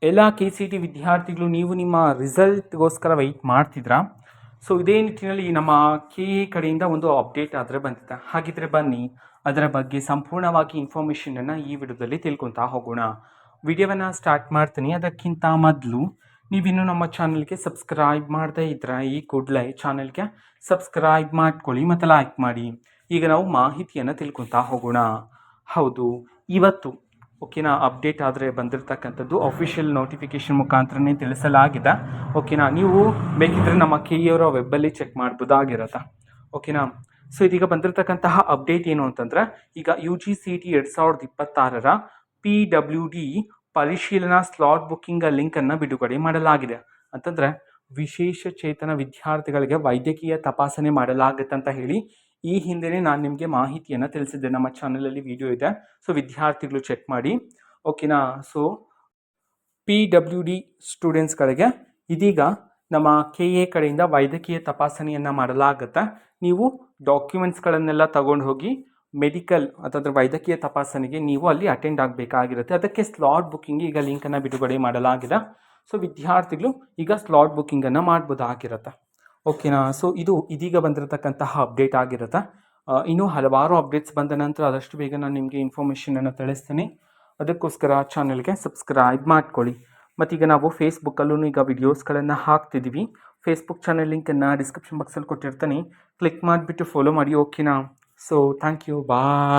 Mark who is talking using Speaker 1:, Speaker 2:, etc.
Speaker 1: ಎಲ್ಲ KCT ವಿದ್ಯಾರ್ಥಿಗಳು ನೀವು ನಿಮ್ಮ ರಿಸಲ್ಟ್ಗೋಸ್ಕರ ವೆಯ್ಟ್ ಮಾಡ್ತಿದ್ರಾ? ಸೊ ಇದೇ ನಿಟ್ಟಿನಲ್ಲಿ ನಮ್ಮ KA ಕಡೆಯಿಂದ ಒಂದು ಅಪ್ಡೇಟ್ ಆದರೆ ಬಂದಿದೆ. ಹಾಗಿದ್ರೆ ಬನ್ನಿ ಅದರ ಬಗ್ಗೆ ಸಂಪೂರ್ಣವಾಗಿ ಇನ್ಫಾರ್ಮೇಷನನ್ನು ಈ ವಿಡಿಯೋದಲ್ಲಿ ತಿಳ್ಕೊತಾ ಹೋಗೋಣ. ವಿಡಿಯೋವನ್ನು ಸ್ಟಾರ್ಟ್ ಮಾಡ್ತೀನಿ. ಅದಕ್ಕಿಂತ ಮೊದಲು ನೀವಿನ್ನೂ ನಮ್ಮ ಚಾನಲ್ಗೆ ಸಬ್ಸ್ಕ್ರೈಬ್ ಮಾಡದೇ ಇದ್ದರೆ ಈ ಕೂಡಲೇ ಚಾನಲ್ಗೆ ಸಬ್ಸ್ಕ್ರೈಬ್ ಮಾಡ್ಕೊಳ್ಳಿ ಮತ್ತು ಲೈಕ್ ಮಾಡಿ. ಈಗ ನಾವು ಮಾಹಿತಿಯನ್ನು ತಿಳ್ಕೊತಾ ಹೋಗೋಣ. ಹೌದು, ಇವತ್ತು ಓಕೆನಾ ಅಪ್ಡೇಟ್ ಆದರೆ ಬಂದಿರತಕ್ಕಂಥದ್ದು ಅಫಿಷಿಯಲ್ ನೋಟಿಫಿಕೇಶನ್ ಮುಖಾಂತರನೇ ತಿಳಿಸಲಾಗಿದೆ. ಓಕೆನಾ, ನೀವು ಬೇಕಿದ್ದರೆ ನಮ್ಮ KA ಅವರ ವೆಬ್ಬಲ್ಲಿ ಚೆಕ್ ಮಾಡ್ಬೋದಾಗಿರುತ್ತೆ. ಓಕೆನಾ, ಸೊ ಇದೀಗ ಬಂದಿರತಕ್ಕಂತಹ ಅಪ್ಡೇಟ್ ಏನು ಅಂತಂದರೆ, ಈಗ UGCET 2026 PWD ಪರಿಶೀಲನಾ ಸ್ಲಾಟ್ ಬುಕ್ಕಿಂಗ್ ಲಿಂಕನ್ನು ಬಿಡುಗಡೆ ಮಾಡಲಾಗಿದೆ. ಅಂತಂದರೆ ವಿಶೇಷ ಚೇತನ ವಿದ್ಯಾರ್ಥಿಗಳಿಗೆ ವೈದ್ಯಕೀಯ ತಪಾಸಣೆ ಮಾಡಲಾಗುತ್ತೆ ಅಂತ ಹೇಳಿ ಈ ಹಿಂದೆನೇ ನಾನು ನಿಮಗೆ ಮಾಹಿತಿಯನ್ನು ತಿಳಿಸಿದ್ದೆ. ನಮ್ಮ ಚಾನಲಲ್ಲಿ ವಿಡಿಯೋ ಇದೆ, ಸೊ ವಿದ್ಯಾರ್ಥಿಗಳು ಚೆಕ್ ಮಾಡಿ. ಓಕೆನಾ, ಸೊ PWD ಸ್ಟೂಡೆಂಟ್ಸ್ಗಳಿಗೆ ಇದೀಗ ನಮ್ಮ KA ಕಡೆಯಿಂದ ವೈದ್ಯಕೀಯ ತಪಾಸಣೆಯನ್ನು ಮಾಡಲಾಗುತ್ತೆ. ನೀವು ಡಾಕ್ಯುಮೆಂಟ್ಸ್ಗಳನ್ನೆಲ್ಲ ತಗೊಂಡು ಹೋಗಿ ಮೆಡಿಕಲ್ ಅಥವಾ ವೈದ್ಯಕೀಯ ತಪಾಸಣೆಗೆ ನೀವು ಅಲ್ಲಿ ಅಟೆಂಡ್ ಆಗಬೇಕಾಗಿರುತ್ತೆ. ಅದಕ್ಕೆ ಸ್ಲಾಟ್ ಬುಕ್ಕಿಂಗ್ ಈಗ ಲಿಂಕನ್ನು ಬಿಡುಗಡೆ ಮಾಡಲಾಗಿದೆ. ಸೊ ವಿದ್ಯಾರ್ಥಿಗಳು ಈಗ ಸ್ಲಾಟ್ ಬುಕ್ಕಿಂಗನ್ನು ಮಾಡ್ಬೋದಾಗಿರುತ್ತೆ. ಓಕೆನಾ, ಸೊ ಇದು ಇದೀಗ ಬಂದಿರತಕ್ಕಂತಹ ಅಪ್ಡೇಟ್ ಆಗಿರುತ್ತೆ. ಇನ್ನೂ ಹಲವಾರು ಅಪ್ಡೇಟ್ಸ್ ಬಂದ ನಂತರ ಆದಷ್ಟು ಬೇಗ ನಾನು ನಿಮಗೆ ಇನ್ಫಾರ್ಮೇಷನನ್ನು ತಿಳಿಸ್ತೀನಿ. ಅದಕ್ಕೋಸ್ಕರ ಚಾನಲ್ಗೆ ಸಬ್ಸ್ಕ್ರೈಬ್ ಮಾಡ್ಕೊಳ್ಳಿ. ಮತ್ತೀಗ ನಾವು ಫೇಸ್ಬುಕ್ಕಲ್ಲೂ ಈಗ ವಿಡಿಯೋಸ್ಗಳನ್ನು ಹಾಕ್ತಿದ್ದೀವಿ. ಫೇಸ್ಬುಕ್ ಚಾನಲ್ ಲಿಂಕನ್ನು ಡಿಸ್ಕ್ರಿಪ್ಷನ್ ಬಾಕ್ಸಲ್ಲಿ ಕೊಟ್ಟಿರ್ತೀನಿ, ಕ್ಲಿಕ್ ಮಾಡಿಬಿಟ್ಟು ಫಾಲೋ ಮಾಡಿ. ಓಕೆನಾ, ಸೊ ಥ್ಯಾಂಕ್ ಯು, ಬಾಯ್.